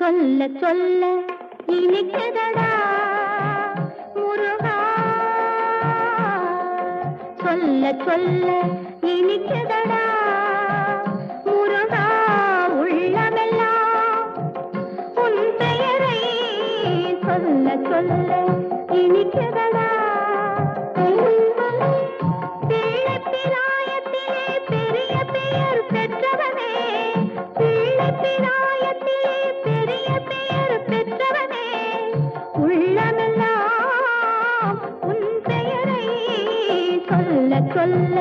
சொல்ல சொல்ல இனிக்குதடா முருகா, சொல்ல சொல்ல இனிக்குதடா முருகா, உள்ளமெல்லாம் உன் பெயரை சொல்ல சொல்ல இனிக்குதடா. பிள்ளைப்பிராயத்திலே பெரிய பெயர் பெற்றவனே, பிள்ளைப்பிராயத்திலே பெரிய பெயர் பெற்றவனே, உள்ளமெல்லாம் உன் பெயரை சொல்ல சொல்ல